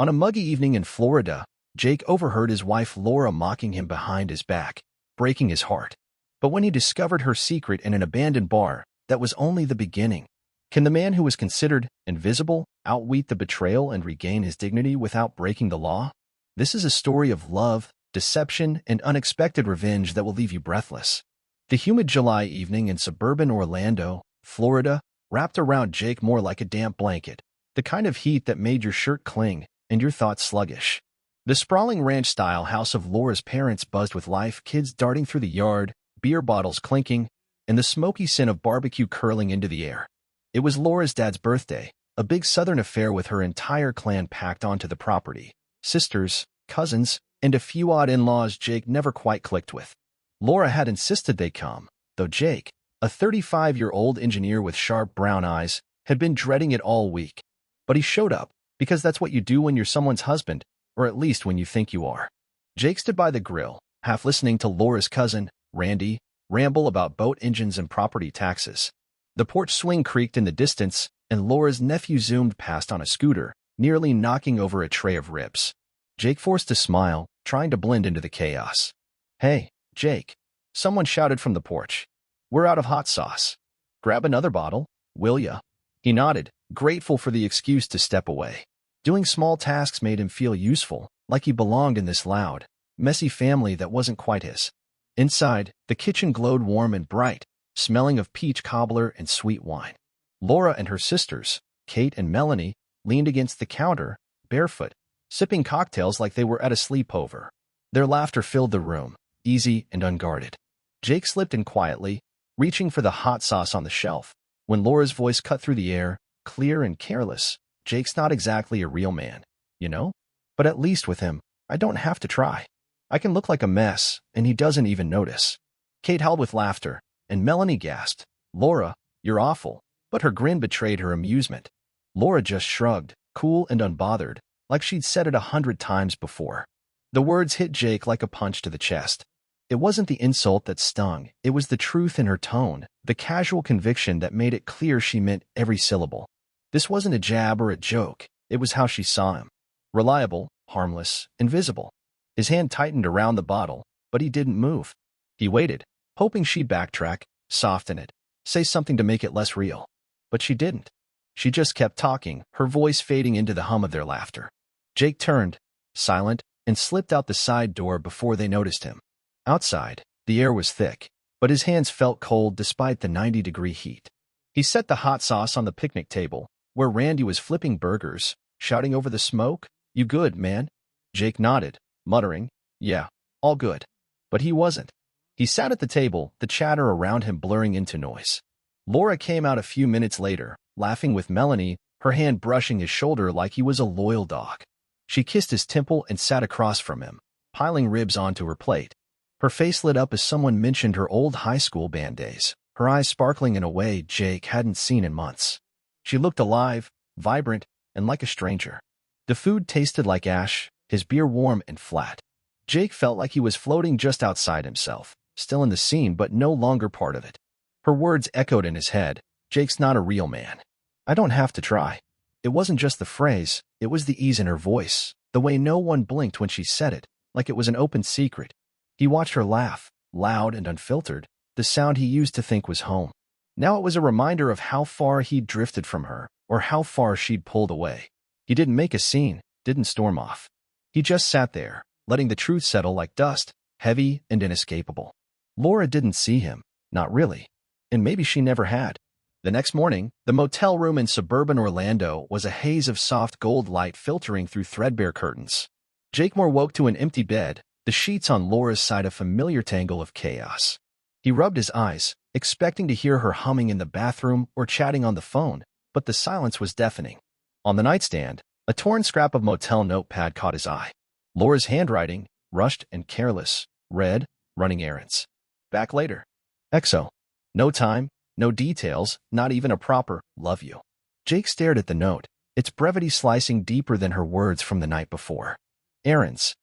On a muggy evening in Florida, Jake overheard his wife Laura mocking him behind his back, breaking his heart. But when he discovered her secret in an abandoned bar, that was only the beginning. Can the man who was considered invisible outwit the betrayal and regain his dignity without breaking the law? This is a story of love, deception, and unexpected revenge that will leave you breathless. The humid July evening in suburban Orlando, Florida, wrapped around Jake more like a damp blanket, the kind of heat that made your shirt cling and your thoughts sluggish. The sprawling ranch-style house of Laura's parents buzzed with life, kids darting through the yard, beer bottles clinking, and the smoky scent of barbecue curling into the air. It was Laura's dad's birthday, a big southern affair with her entire clan packed onto the property. Sisters, cousins, and a few odd in-laws Jake never quite clicked with. Laura had insisted they come, though Jake, a 35-year-old engineer with sharp brown eyes, had been dreading it all week. But he showed up, because that's what you do when you're someone's husband, or at least when you think you are. Jake stood by the grill, half listening to Laura's cousin, Randy, ramble about boat engines and property taxes. The porch swing creaked in the distance, and Laura's nephew zoomed past on a scooter, nearly knocking over a tray of ribs. Jake forced a smile, trying to blend into the chaos. "Hey, Jake," someone shouted from the porch. "We're out of hot sauce. Grab another bottle, will ya?" He nodded, grateful for the excuse to step away. Doing small tasks made him feel useful, like he belonged in this loud, messy family that wasn't quite his. Inside, the kitchen glowed warm and bright, smelling of peach cobbler and sweet wine. Laura and her sisters, Kate and Melanie, leaned against the counter, barefoot, sipping cocktails like they were at a sleepover. Their laughter filled the room, easy and unguarded. Jake slipped in quietly, reaching for the hot sauce on the shelf, when Laura's voice cut through the air, clear and careless. "Jake's not exactly a real man, you know? But at least with him, I don't have to try. I can look like a mess, and he doesn't even notice." Kate howled with laughter, and Melanie gasped, "Laura, you're awful," but her grin betrayed her amusement. Laura just shrugged, cool and unbothered, like she'd said it 100 times before. The words hit Jake like a punch to the chest. It wasn't the insult that stung, it was the truth in her tone, the casual conviction that made it clear she meant every syllable. This wasn't a jab or a joke, it was how she saw him. Reliable, harmless, invisible. His hand tightened around the bottle, but he didn't move. He waited, hoping she'd backtrack, soften it, say something to make it less real. But she didn't. She just kept talking, her voice fading into the hum of their laughter. Jake turned, silent, and slipped out the side door before they noticed him. Outside, the air was thick, but his hands felt cold despite the 90-degree heat. He set the hot sauce on the picnic table, where Randy was flipping burgers, shouting over the smoke, "You good, man?" Jake nodded, muttering, "Yeah, all good." But he wasn't. He sat at the table, the chatter around him blurring into noise. Laura came out a few minutes later, laughing with Melanie, her hand brushing his shoulder like he was a loyal dog. She kissed his temple and sat across from him, piling ribs onto her plate. Her face lit up as someone mentioned her old high school band days, her eyes sparkling in a way Jake hadn't seen in months. She looked alive, vibrant, and like a stranger. The food tasted like ash, his beer warm and flat. Jake felt like he was floating just outside himself, still in the scene but no longer part of it. Her words echoed in his head, "Jake's not a real man. I don't have to try." It wasn't just the phrase, it was the ease in her voice, the way no one blinked when she said it, like it was an open secret. He watched her laugh, loud and unfiltered, the sound he used to think was home. Now it was a reminder of how far he'd drifted from her, or how far she'd pulled away. He didn't make a scene, didn't storm off. He just sat there, letting the truth settle like dust, heavy and inescapable. Laura didn't see him, not really. And maybe she never had. The next morning, the motel room in suburban Orlando was a haze of soft gold light filtering through threadbare curtains. Jake Moore woke to an empty bed, the sheets on Laura's side a familiar tangle of chaos. He rubbed his eyes, expecting to hear her humming in the bathroom or chatting on the phone, but the silence was deafening. On the nightstand, a torn scrap of motel notepad caught his eye. Laura's handwriting, rushed and careless, read, "Running errands. Back later. XO. No time, no details, not even a proper love you." Jake stared at the note, its brevity slicing deeper than her words from the night before. Errands.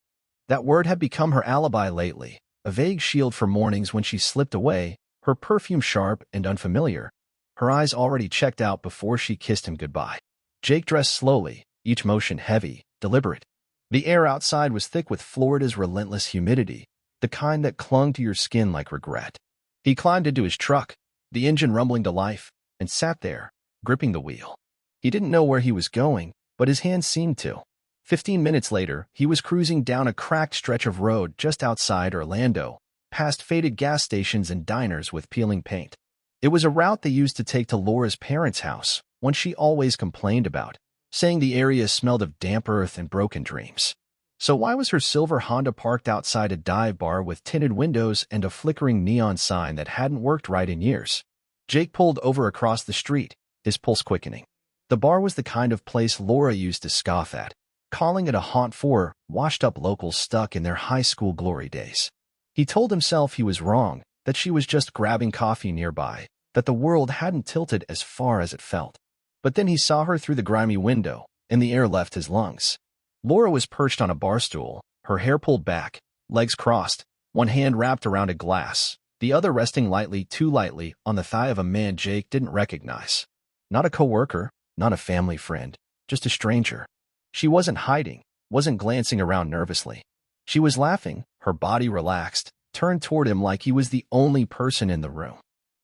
That word had become her alibi lately, a vague shield for mornings when she slipped away, her perfume sharp and unfamiliar, her eyes already checked out before she kissed him goodbye. Jake dressed slowly, each motion heavy, deliberate. The air outside was thick with Florida's relentless humidity, the kind that clung to your skin like regret. He climbed into his truck, the engine rumbling to life, and sat there, gripping the wheel. He didn't know where he was going, but his hands seemed to. 15 minutes later, he was cruising down a cracked stretch of road just outside Orlando, past faded gas stations and diners with peeling paint. It was a route they used to take to Laura's parents' house, one she always complained about, saying the area smelled of damp earth and broken dreams. So why was her silver Honda parked outside a dive bar with tinted windows and a flickering neon sign that hadn't worked right in years? Jake pulled over across the street, his pulse quickening. The bar was the kind of place Laura used to scoff at, calling it a haunt for washed-up locals stuck in their high school glory days. He told himself he was wrong, that she was just grabbing coffee nearby, that the world hadn't tilted as far as it felt. But then he saw her through the grimy window, and the air left his lungs. Laura was perched on a bar stool, her hair pulled back, legs crossed, one hand wrapped around a glass, the other resting lightly, too lightly, on the thigh of a man Jake didn't recognize. Not a coworker, not a family friend, just a stranger. She wasn't hiding, wasn't glancing around nervously. She was laughing, her body relaxed, turned toward him like he was the only person in the room.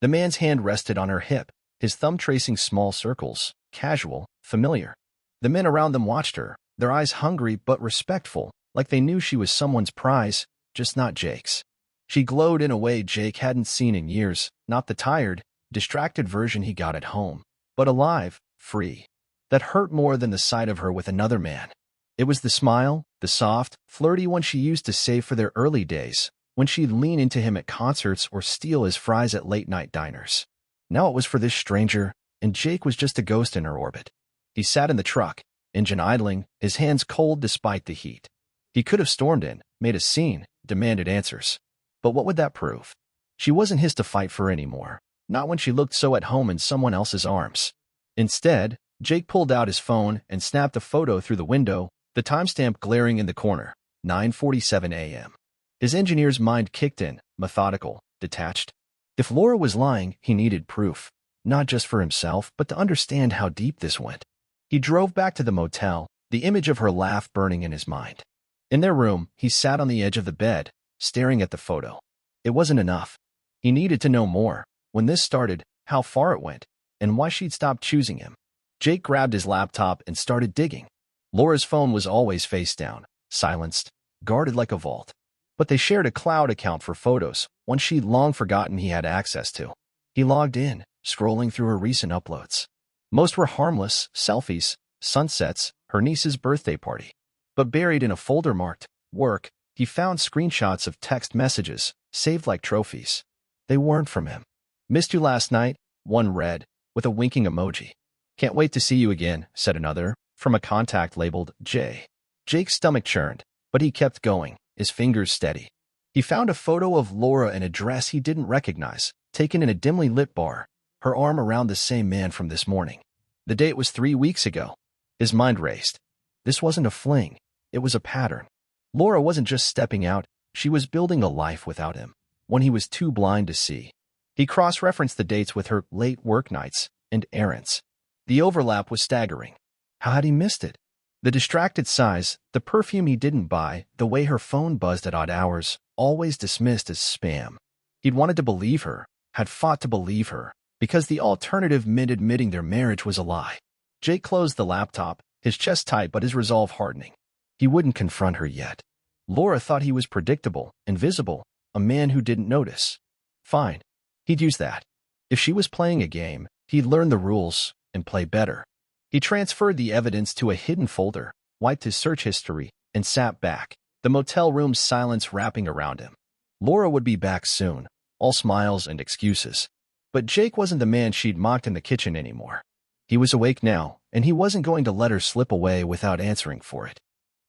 The man's hand rested on her hip, his thumb tracing small circles, casual, familiar. The men around them watched her, their eyes hungry but respectful, like they knew she was someone's prize, just not Jake's. She glowed in a way Jake hadn't seen in years, not the tired, distracted version he got at home, but alive, free. That hurt more than the sight of her with another man. It was the smile, the soft, flirty one she used to save for their early days, when she'd lean into him at concerts or steal his fries at late-night diners. Now it was for this stranger, and Jake was just a ghost in her orbit. He sat in the truck, engine idling, his hands cold despite the heat. He could have stormed in, made a scene, demanded answers. But what would that prove? She wasn't his to fight for anymore, not when she looked so at home in someone else's arms. Instead, Jake pulled out his phone and snapped a photo through the window, the timestamp glaring in the corner, 9:47 a.m. His engineer's mind kicked in, methodical, detached. If Laura was lying, he needed proof, not just for himself, but to understand how deep this went. He drove back to the motel, the image of her laugh burning in his mind. In their room, he sat on the edge of the bed, staring at the photo. It wasn't enough. He needed to know more, when this started, how far it went, and why she'd stopped choosing him. Jake grabbed his laptop and started digging. Laura's phone was always face down, silenced, guarded like a vault. But they shared a cloud account for photos, one she'd long forgotten he had access to. He logged in, scrolling through her recent uploads. Most were harmless, selfies, sunsets, her niece's birthday party. But buried in a folder marked Work, he found screenshots of text messages, saved like trophies. They weren't from him. Missed you last night, one read, with a winking emoji. Can't wait to see you again, said another, from a contact labeled J. Jake's stomach churned, but he kept going, his fingers steady. He found a photo of Laura in a dress he didn't recognize, taken in a dimly lit bar, her arm around the same man from this morning. The date was 3 weeks ago. His mind raced. This wasn't a fling. It was a pattern. Laura wasn't just stepping out, she was building a life without him, one he was too blind to see. He cross-referenced the dates with her late work nights and errands. The overlap was staggering. How had he missed it? The distracted sighs, the perfume he didn't buy, the way her phone buzzed at odd hours, always dismissed as spam. He'd wanted to believe her, had fought to believe her, because the alternative meant admitting their marriage was a lie. Jake closed the laptop, his chest tight but his resolve hardening. He wouldn't confront her yet. Laura thought he was predictable, invisible, a man who didn't notice. Fine. He'd use that. If she was playing a game, he'd learn the rules and play better. He transferred the evidence to a hidden folder, wiped his search history, and sat back, the motel room's silence wrapping around him. Laura would be back soon, all smiles and excuses. But Jake wasn't the man she'd mocked in the kitchen anymore. He was awake now, and he wasn't going to let her slip away without answering for it.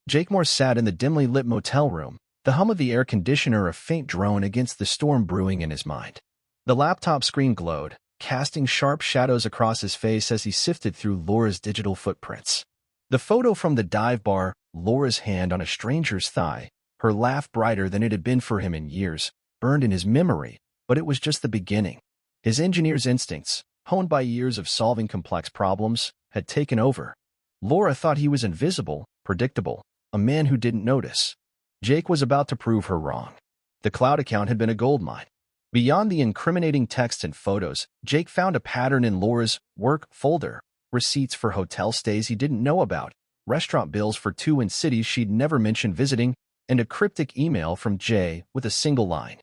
Jake Moore sat in the dimly lit motel room, the hum of the air conditioner a faint drone against the storm brewing in his mind. The laptop screen glowed, casting sharp shadows across his face as he sifted through Laura's digital footprints. The photo from the dive bar, Laura's hand on a stranger's thigh, her laugh brighter than it had been for him in years, burned in his memory, but it was just the beginning. His engineer's instincts, honed by years of solving complex problems, had taken over. Laura thought he was invisible, predictable, a man who didn't notice. Jake was about to prove her wrong. The cloud account had been a goldmine. Beyond the incriminating texts and photos, Jake found a pattern in Laura's work folder: receipts for hotel stays he didn't know about, restaurant bills for two in cities she'd never mentioned visiting, and a cryptic email from Jay with a single line: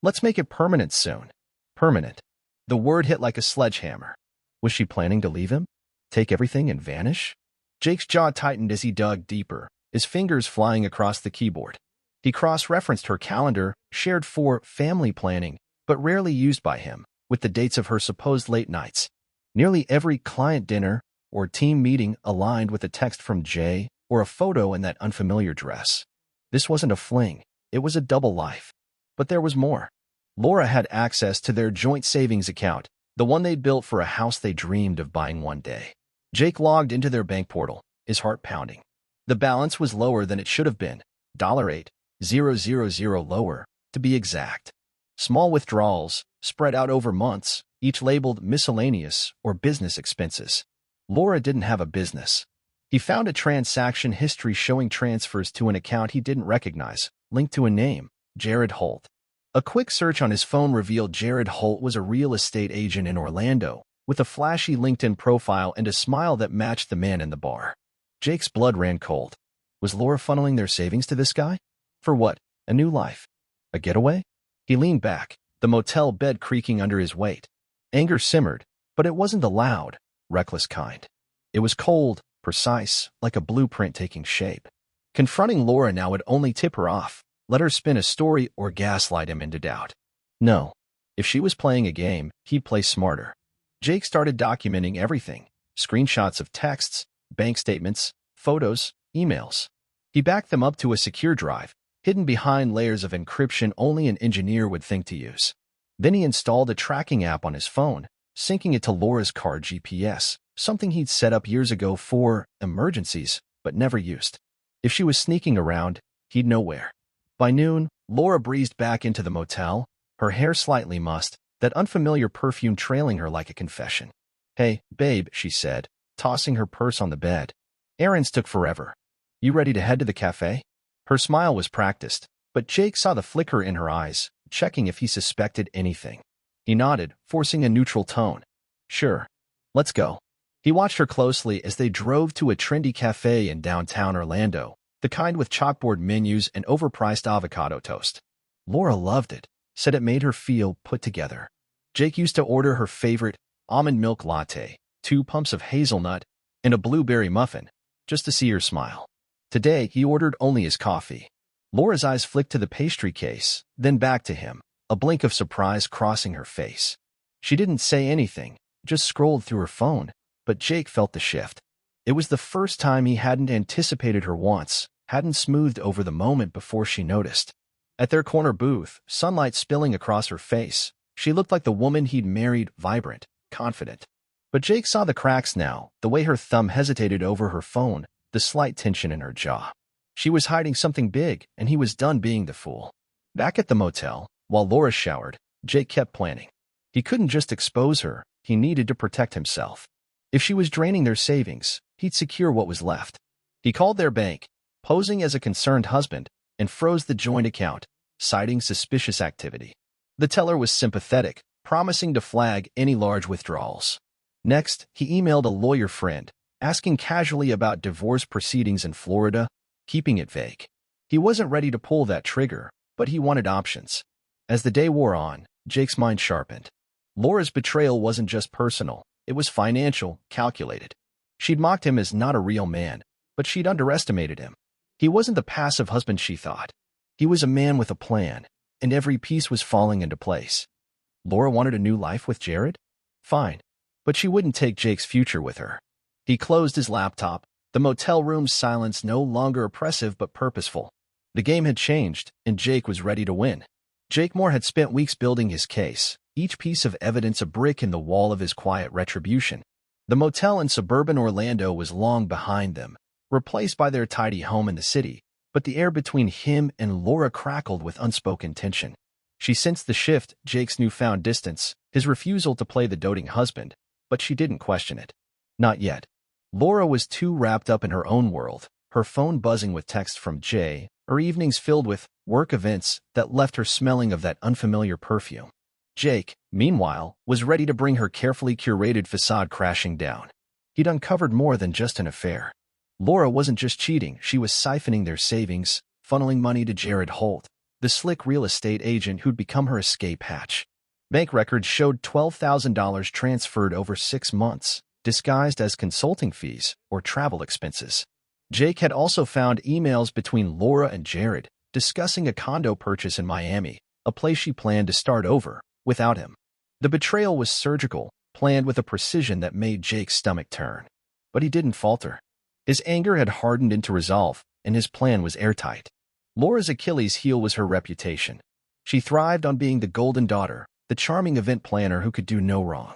"Let's make it permanent soon." Permanent. The word hit like a sledgehammer. Was she planning to leave him? Take everything and vanish? Jake's jaw tightened as he dug deeper, his fingers flying across the keyboard. He cross-referenced her calendar, shared for family planning, but rarely used by him, with the dates of her supposed late nights. Nearly every client dinner or team meeting aligned with a text from Jay or a photo in that unfamiliar dress. This wasn't a fling, it was a double life. But there was more. Laura had access to their joint savings account, the one they'd built for a house they dreamed of buying one day. Jake logged into their bank portal, his heart pounding. The balance was lower than it should have been, $8,000 lower, to be exact. Small withdrawals, spread out over months, each labeled miscellaneous or business expenses. Laura didn't have a business. He found a transaction history showing transfers to an account he didn't recognize, linked to a name: Jared Holt. A quick search on his phone revealed Jared Holt was a real estate agent in Orlando, with a flashy LinkedIn profile and a smile that matched the man in the bar. Jake's blood ran cold. Was Laura funneling their savings to this guy? For what? A new life? A getaway? He leaned back, the motel bed creaking under his weight. Anger simmered, but it wasn't the loud, reckless kind. It was cold, precise, like a blueprint taking shape. Confronting Laura now would only tip her off, let her spin a story or gaslight him into doubt. No. If she was playing a game, he'd play smarter. Jake started documenting everything: screenshots of texts, bank statements, photos, emails. He backed them up to a secure drive, hidden behind layers of encryption only an engineer would think to use. Then he installed a tracking app on his phone, syncing it to Laura's car GPS, something he'd set up years ago for emergencies, but never used. If she was sneaking around, he'd know where. By noon, Laura breezed back into the motel, her hair slightly mussed, that unfamiliar perfume trailing her like a confession. "Hey, babe," she said, tossing her purse on the bed. "Errands took forever. You ready to head to the cafe?" Her smile was practiced, but Jake saw the flicker in her eyes, checking if he suspected anything. He nodded, forcing a neutral tone. "Sure. Let's go." He watched her closely as they drove to a trendy cafe in downtown Orlando, the kind with chalkboard menus and overpriced avocado toast. Laura loved it, said it made her feel put together. Jake used to order her favorite almond milk latte, 2 pumps of hazelnut, and a blueberry muffin, just to see her smile. Today, he ordered only his coffee. Laura's eyes flicked to the pastry case, then back to him, a blink of surprise crossing her face. She didn't say anything, just scrolled through her phone, but Jake felt the shift. It was the first time he hadn't anticipated her wants, hadn't smoothed over the moment before she noticed. At their corner booth, sunlight spilling across her face, she looked like the woman he'd married, vibrant, confident. But Jake saw the cracks now, the way her thumb hesitated over her phone, the slight tension in her jaw. She was hiding something big, and he was done being the fool. Back at the motel, while Laura showered, Jake kept planning. He couldn't just expose her, he needed to protect himself. If she was draining their savings, he'd secure what was left. He called their bank, posing as a concerned husband, and froze the joint account, citing suspicious activity. The teller was sympathetic, promising to flag any large withdrawals. Next, he emailed a lawyer friend, asking casually about divorce proceedings in Florida, keeping it vague. He wasn't ready to pull that trigger, but he wanted options. As the day wore on, Jake's mind sharpened. Laura's betrayal wasn't just personal, it was financial, calculated. She'd mocked him as not a real man, but she'd underestimated him. He wasn't the passive husband she thought. He was a man with a plan, and every piece was falling into place. Laura wanted a new life with Jared? Fine. But she wouldn't take Jake's future with her. He closed his laptop, the motel room's silence no longer oppressive but purposeful. The game had changed, and Jake was ready to win. Jake Moore had spent weeks building his case, each piece of evidence a brick in the wall of his quiet retribution. The motel in suburban Orlando was long behind them, replaced by their tidy home in the city, but the air between him and Laura crackled with unspoken tension. She sensed the shift, Jake's newfound distance, his refusal to play the doting husband, but she didn't question it. Not yet. Laura was too wrapped up in her own world, her phone buzzing with texts from Jay, her evenings filled with work events that left her smelling of that unfamiliar perfume. Jake, meanwhile, was ready to bring her carefully curated facade crashing down. He'd uncovered more than just an affair. Laura wasn't just cheating, she was siphoning their savings, funneling money to Jared Holt, the slick real estate agent who'd become her escape hatch. Bank records showed $12,000 transferred over 6 months, disguised as consulting fees or travel expenses. Jake had also found emails between Laura and Jared, discussing a condo purchase in Miami, a place she planned to start over without him. The betrayal was surgical, planned with a precision that made Jake's stomach turn. But he didn't falter. His anger had hardened into resolve, and his plan was airtight. Laura's Achilles heel was her reputation. She thrived on being the golden daughter, the charming event planner who could do no wrong.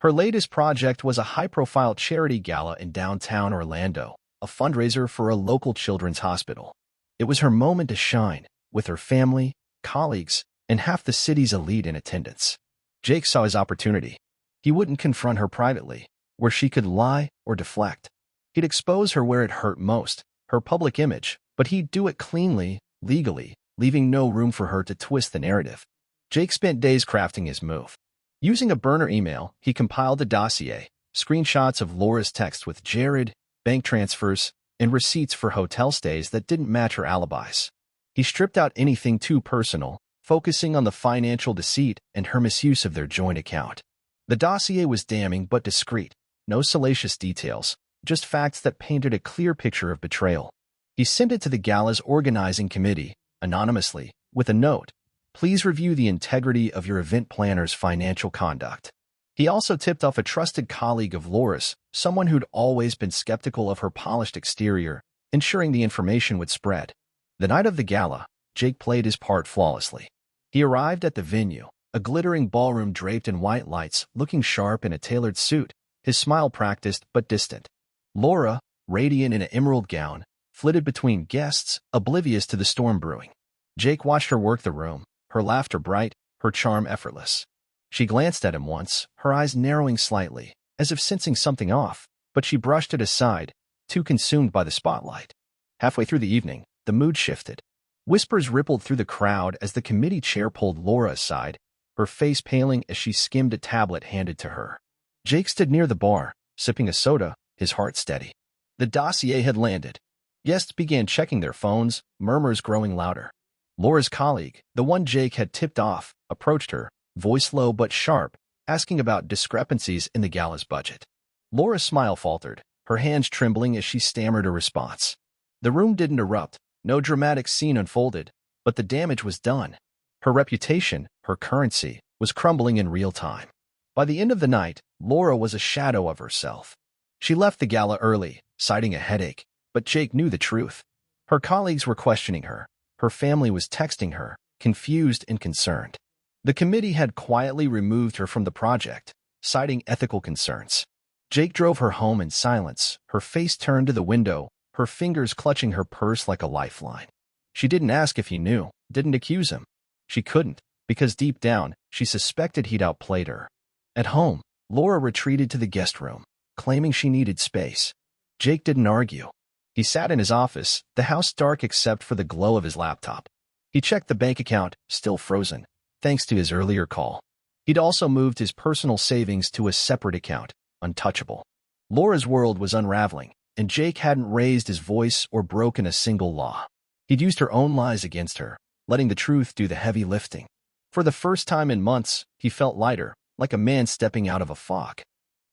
Her latest project was a high-profile charity gala in downtown Orlando, a fundraiser for a local children's hospital. It was her moment to shine, with her family, colleagues, and half the city's elite in attendance. Jake saw his opportunity. He wouldn't confront her privately, where she could lie or deflect. He'd expose her where it hurt most, her public image, but he'd do it cleanly, legally, leaving no room for her to twist the narrative. Jake spent days crafting his move. Using a burner email, he compiled a dossier, screenshots of Laura's text with Jared, bank transfers, and receipts for hotel stays that didn't match her alibis. He stripped out anything too personal, focusing on the financial deceit and her misuse of their joint account. The dossier was damning but discreet, no salacious details, just facts that painted a clear picture of betrayal. He sent it to the gala's organizing committee, anonymously, with a note, "Please review the integrity of your event planner's financial conduct." He also tipped off a trusted colleague of Laura's, someone who'd always been skeptical of her polished exterior, ensuring the information would spread. The night of the gala, Jake played his part flawlessly. He arrived at the venue, a glittering ballroom draped in white lights, looking sharp in a tailored suit, his smile practiced but distant. Laura, radiant in an emerald gown, flitted between guests, oblivious to the storm brewing. Jake watched her work the room, her laughter bright, her charm effortless. She glanced at him once, her eyes narrowing slightly, as if sensing something off, but she brushed it aside, too consumed by the spotlight. Halfway through the evening, the mood shifted. Whispers rippled through the crowd as the committee chair pulled Laura aside, her face paling as she skimmed a tablet handed to her. Jake stood near the bar, sipping a soda, his heart steady. The dossier had landed. Guests began checking their phones, murmurs growing louder. Laura's colleague, the one Jake had tipped off, approached her, voice low but sharp, asking about discrepancies in the gala's budget. Laura's smile faltered, her hands trembling as she stammered a response. The room didn't erupt, no dramatic scene unfolded, but the damage was done. Her reputation, her currency, was crumbling in real time. By the end of the night, Laura was a shadow of herself. She left the gala early, citing a headache, but Jake knew the truth. Her colleagues were questioning her. Her family was texting her, confused and concerned. The committee had quietly removed her from the project, citing ethical concerns. Jake drove her home in silence, her face turned to the window, her fingers clutching her purse like a lifeline. She didn't ask if he knew, didn't accuse him. She couldn't, because deep down, she suspected he'd outplayed her. At home, Laura retreated to the guest room, claiming she needed space. Jake didn't argue. He sat in his office, the house dark except for the glow of his laptop. He checked the bank account, still frozen, thanks to his earlier call. He'd also moved his personal savings to a separate account, untouchable. Laura's world was unraveling, and Jake hadn't raised his voice or broken a single law. He'd used her own lies against her, letting the truth do the heavy lifting. For the first time in months, he felt lighter, like a man stepping out of a fog.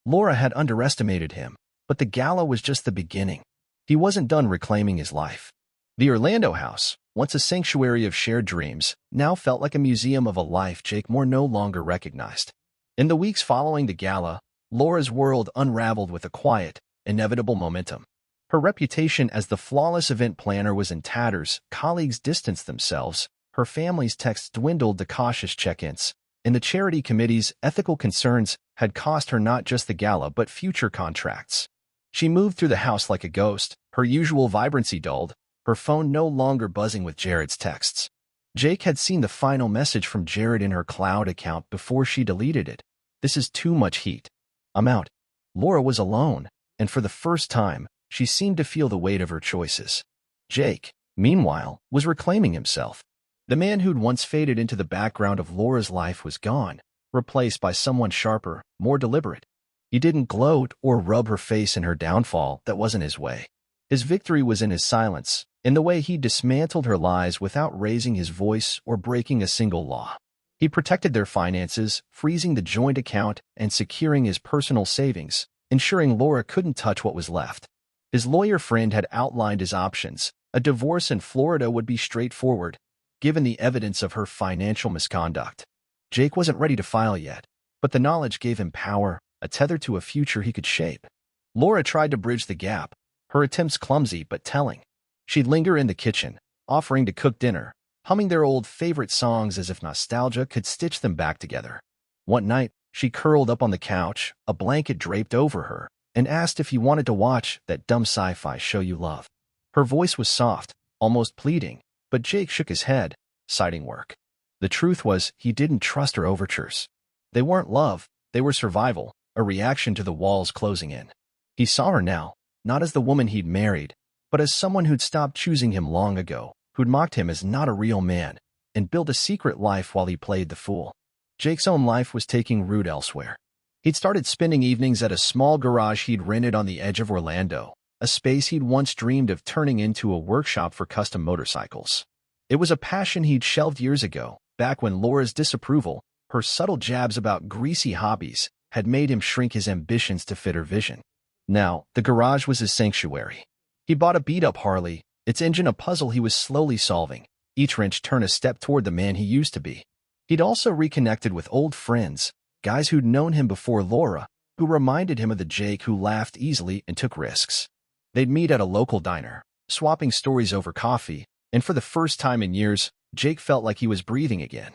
Laura had underestimated him, but the gala was just the beginning. He wasn't done reclaiming his life. The Orlando house, once a sanctuary of shared dreams, now felt like a museum of a life Jake Moore no longer recognized. In the weeks following the gala, Laura's world unraveled with a quiet, inevitable momentum. Her reputation as the flawless event planner was in tatters, colleagues distanced themselves, her family's texts dwindled to cautious check-ins, and the charity committee's ethical concerns had cost her not just the gala but future contracts. She moved through the house like a ghost, her usual vibrancy dulled, her phone no longer buzzing with Jared's texts. Jake had seen the final message from Jared in her cloud account before she deleted it. "This is too much heat. I'm out." Laura was alone, and for the first time, she seemed to feel the weight of her choices. Jake, meanwhile, was reclaiming himself. The man who'd once faded into the background of Laura's life was gone, replaced by someone sharper, more deliberate. He didn't gloat or rub her face in her downfall. That wasn't his way. His victory was in his silence, in the way he dismantled her lies without raising his voice or breaking a single law. He protected their finances, freezing the joint account and securing his personal savings, ensuring Laura couldn't touch what was left. His lawyer friend had outlined his options. A divorce in Florida would be straightforward, given the evidence of her financial misconduct. Jake wasn't ready to file yet, but the knowledge gave him power, a tether to a future he could shape. Laura tried to bridge the gap, her attempts clumsy but telling. She'd linger in the kitchen, offering to cook dinner, humming their old favorite songs as if nostalgia could stitch them back together. One night, she curled up on the couch, a blanket draped over her, and asked if he wanted to watch that dumb sci-fi show you love. Her voice was soft, almost pleading, but Jake shook his head, citing work. The truth was, he didn't trust her overtures. They weren't love, they were survival, a reaction to the walls closing in. He saw her now, not as the woman he'd married, but as someone who'd stopped choosing him long ago, who'd mocked him as not a real man, and built a secret life while he played the fool. Jake's own life was taking root elsewhere. He'd started spending evenings at a small garage he'd rented on the edge of Orlando, a space he'd once dreamed of turning into a workshop for custom motorcycles. It was a passion he'd shelved years ago, back when Laura's disapproval, her subtle jabs about greasy hobbies, had made him shrink his ambitions to fit her vision. Now, the garage was his sanctuary. He bought a beat-up Harley, its engine a puzzle he was slowly solving, each wrench turned a step toward the man he used to be. He'd also reconnected with old friends, guys who'd known him before Laura, who reminded him of the Jake who laughed easily and took risks. They'd meet at a local diner, swapping stories over coffee, and for the first time in years, Jake felt like he was breathing again.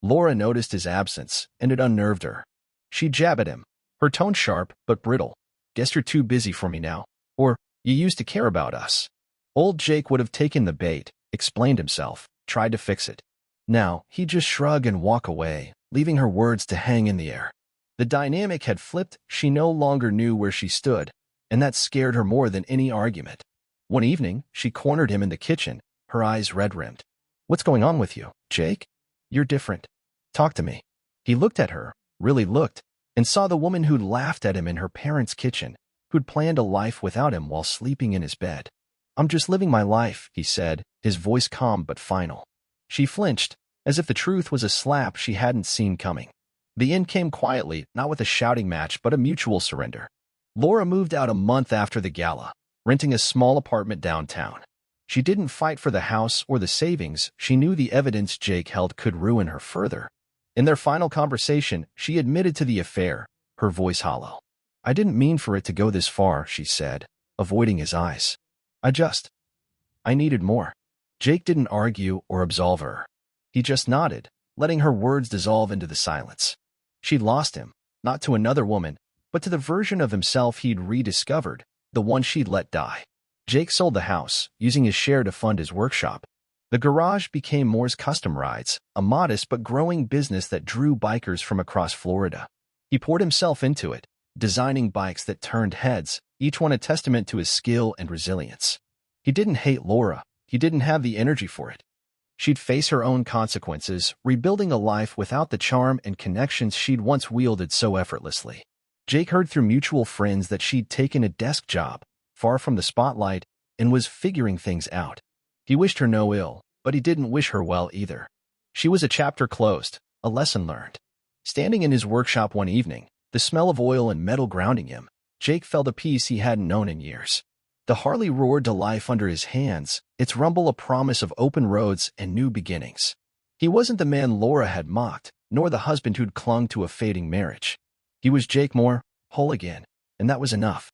Laura noticed his absence, and it unnerved her. She'd jab at him, her tone sharp but brittle. "Guess you're too busy for me now," or "You used to care about us." Old Jake would have taken the bait, explained himself, tried to fix it. Now, he'd just shrug and walk away, leaving her words to hang in the air. The dynamic had flipped, she no longer knew where she stood, and that scared her more than any argument. One evening, she cornered him in the kitchen, her eyes red-rimmed. "What's going on with you, Jake? You're different. Talk to me." He looked at her, really looked, and saw the woman who'd laughed at him in her parents' kitchen, who'd planned a life without him while sleeping in his bed. "I'm just living my life," he said, his voice calm but final. She flinched, as if the truth was a slap she hadn't seen coming. The end came quietly, not with a shouting match but a mutual surrender. Laura moved out a month after the gala, renting a small apartment downtown. She didn't fight for the house or the savings. She knew the evidence Jake held could ruin her further. In their final conversation, she admitted to the affair, her voice hollow. "I didn't mean for it to go this far," she said, avoiding his eyes. I needed more." Jake didn't argue or absolve her. He just nodded, letting her words dissolve into the silence. She'd lost him, not to another woman, but to the version of himself he'd rediscovered, the one she'd let die. Jake sold the house, using his share to fund his workshop. The garage became Moore's Custom Rides, a modest but growing business that drew bikers from across Florida. He poured himself into it, designing bikes that turned heads, each one a testament to his skill and resilience. He didn't hate Laura. He didn't have the energy for it. She'd face her own consequences, rebuilding a life without the charm and connections she'd once wielded so effortlessly. Jake heard through mutual friends that she'd taken a desk job, far from the spotlight, and was figuring things out. He wished her no ill, but he didn't wish her well either. She was a chapter closed, a lesson learned. Standing in his workshop one evening, the smell of oil and metal grounding him, Jake felt a peace he hadn't known in years. The Harley roared to life under his hands, its rumble a promise of open roads and new beginnings. He wasn't the man Laura had mocked, nor the husband who'd clung to a fading marriage. He was Jake Moore, whole again, and that was enough.